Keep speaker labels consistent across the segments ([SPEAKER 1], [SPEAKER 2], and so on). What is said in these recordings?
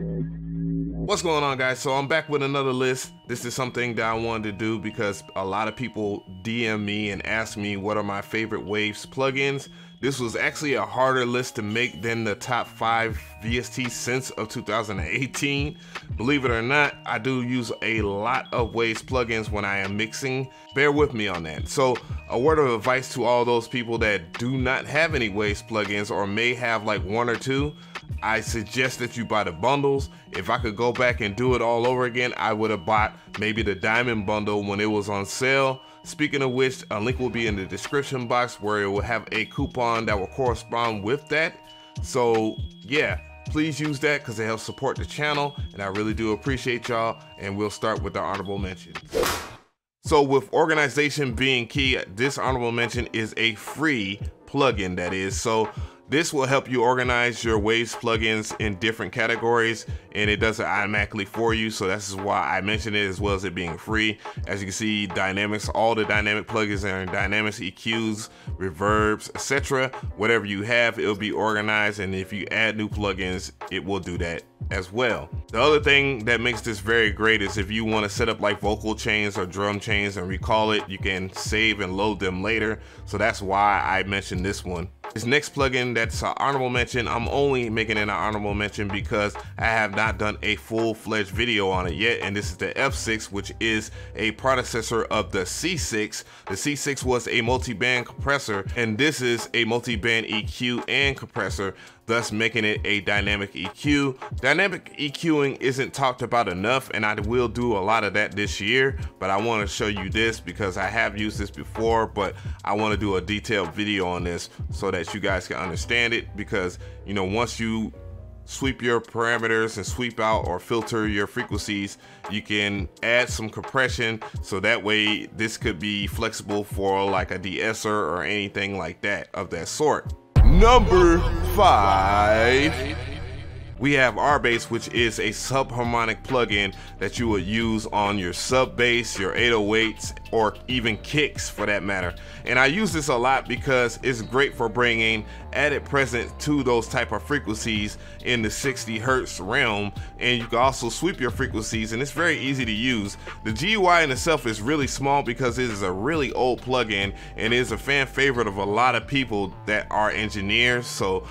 [SPEAKER 1] What's going on, guys? So I'm back with another list. This is something that I wanted to do because a lot of people DM me and ask me what are my favorite Waves plugins. This was actually a harder list to make than the top 5 VST synths of 2018. Believe it or not, I do use a lot of Waves plugins when I am mixing. Bear with me on that. So a word of advice to all those people that do not have any Waves plugins or may have like 1 or 2, I suggest that you buy the bundles. If I could go back and do it all over again, I would have bought maybe the Diamond bundle when it was on sale. Speaking of which, a link will be in the description box where it will have a coupon that will correspond with that. So yeah, please use that because it helps support the channel, and I really do appreciate y'all. And we'll start with the honorable mentions. So with organization being key, this honorable mention is a free plugin, that is. So this will help you organize your Waves plugins in different categories, and it does it automatically for you. So that's why I mentioned it, as well as it being free. As you can see, dynamics, all the dynamic plugins are in dynamics, EQs, reverbs, etc. Whatever you have, it'll be organized, and if you add new plugins, it will do that as well. The other thing that makes this very great is if you want to set up like vocal chains or drum chains and recall it, you can save and load them later. So that's why I mentioned this one. This next plugin that's an honorable mention, I'm only making it an honorable mention because I have not done a full-fledged video on it yet, and this is the F6, which is a predecessor of the C6. The C6 was a multi-band compressor, and this is a multi-band EQ and compressor, thus making it a dynamic EQ. Dynamic EQing isn't talked about enough, and I will do a lot of that this year, but I want to show you this because I have used this before, but I want to do a detailed video on this so that you guys can understand it, because you know, once you sweep your parameters and sweep out or filter your frequencies, you can add some compression, so that way this could be flexible for like a de-esser or anything like that of that sort. Number 5, we have Rbass, which is a subharmonic plugin that you would use on your sub bass, your 808s, or even kicks for that matter. And I use this a lot because it's great for bringing added presence to those type of frequencies in the 60 hertz realm, and you can also sweep your frequencies, and it's very easy to use. The GUI in itself is really small because it is a really old plugin and is a fan favorite of a lot of people that are engineers. So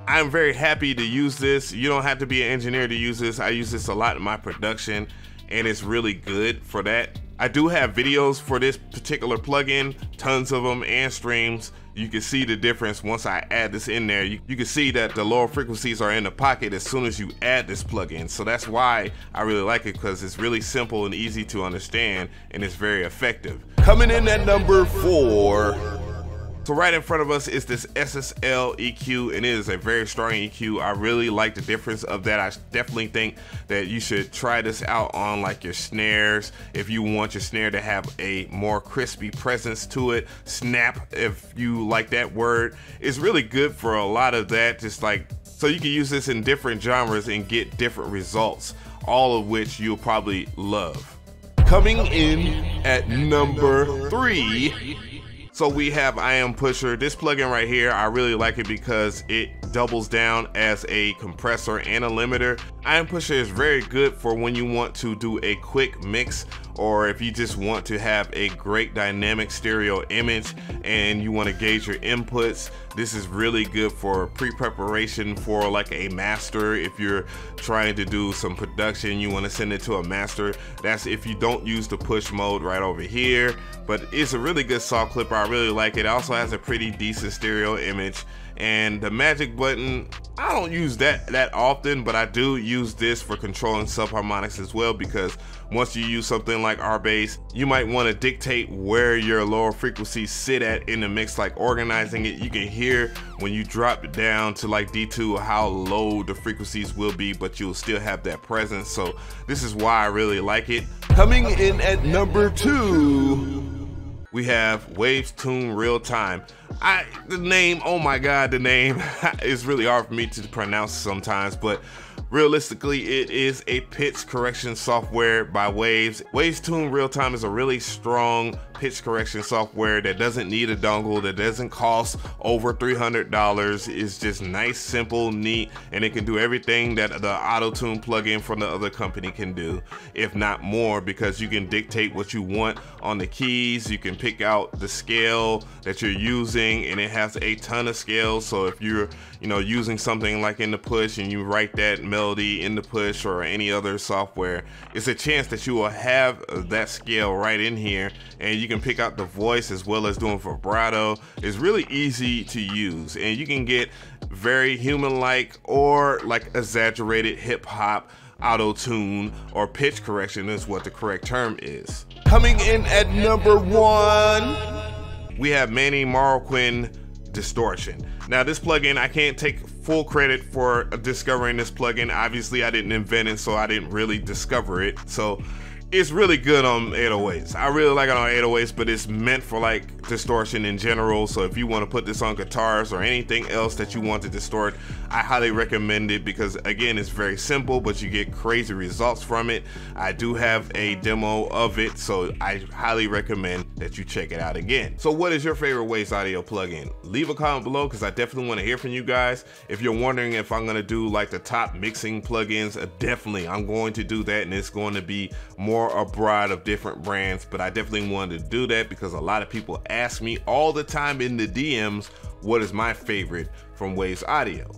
[SPEAKER 1] I'm very happy to use this. You don't have to be an engineer to use this. I use this a lot in my production, and it's really good for that. I do have videos for this particular plugin, tons of them, and streams. You can see the difference once I add this in there. You can see that the lower frequencies are in the pocket as soon as you add this plugin. So that's why I really like it, because it's really simple and easy to understand, and it's very effective. Coming in at number 4. So right in front of us is this SSL EQ, and it is a very strong EQ. I really like the difference of that. I definitely think that you should try this out on like your snares if you want your snare to have a more crispy presence to it. Snap, if you like that word. It's really good for a lot of that, just like, so you can use this in different genres and get different results, all of which you'll probably love. Coming in at number 3. So we have I Am Pusher. This plugin right here, I really like it because it doubles down as a compressor and a limiter. I Am Pusher is very good for when you want to do a quick mix, or if you just want to have a great dynamic stereo image and you want to gauge your inputs. This is really good for pre-preparation for like a master. If you're trying to do some production, you want to send it to a master. That's if you don't use the push mode right over here, but it's a really good saw clipper. I really like it. It also has a pretty decent stereo image. And the magic button, I don't use that often, but I do use this for controlling subharmonics as well, because once you use something like Rbass, you might want to dictate where your lower frequencies sit at in the mix, like organizing it. You can hear when you drop it down to like D2 how low the frequencies will be, but you'll still have that presence. So this is why I really like it. Coming in at number 2, we have Waves Tune Real Time. The name, oh my God, the name is really hard for me to pronounce sometimes, but realistically, it is a pitch correction software by Waves. Waves Tune Real Time is a really strong pitch correction software that doesn't need a dongle, that doesn't cost over $300. It's just nice, simple, neat, and it can do everything that the auto-tune plugin from the other company can do, if not more, because you can dictate what you want on the keys. You can pick out the scale that you're using, and it has a ton of scales. So if you're using something like in the push and you write that melody in the push or any other software, it's a chance that you will have that scale right in here, and you can pick out the voice as well as doing vibrato. It's really easy to use, and you can get very human-like or like exaggerated hip-hop auto-tune or pitch correction is what the correct term is. Coming in at number 1, we have Manny MARROQUIN Distortion. Now this plugin, I can't take full credit for discovering this plugin. Obviously I didn't invent it, so I didn't really discover it. So it's really good on 808s. I really like it on 808s, but it's meant for like distortion in general. So if you want to put this on guitars or anything else that you want to distort, I highly recommend it, because again, it's very simple, but you get crazy results from it. I do have a demo of it, so I highly recommend that you check it out again. So what is your favorite Waves audio plugin? Leave a comment below, because I definitely want to hear from you guys. If you're wondering if I'm going to do like the top mixing plugins, definitely I'm going to do that, and it's going to be more a broad of different brands, but I definitely wanted to do that because a lot of people ask me all the time in the DMs what is my favorite from Waves Audio.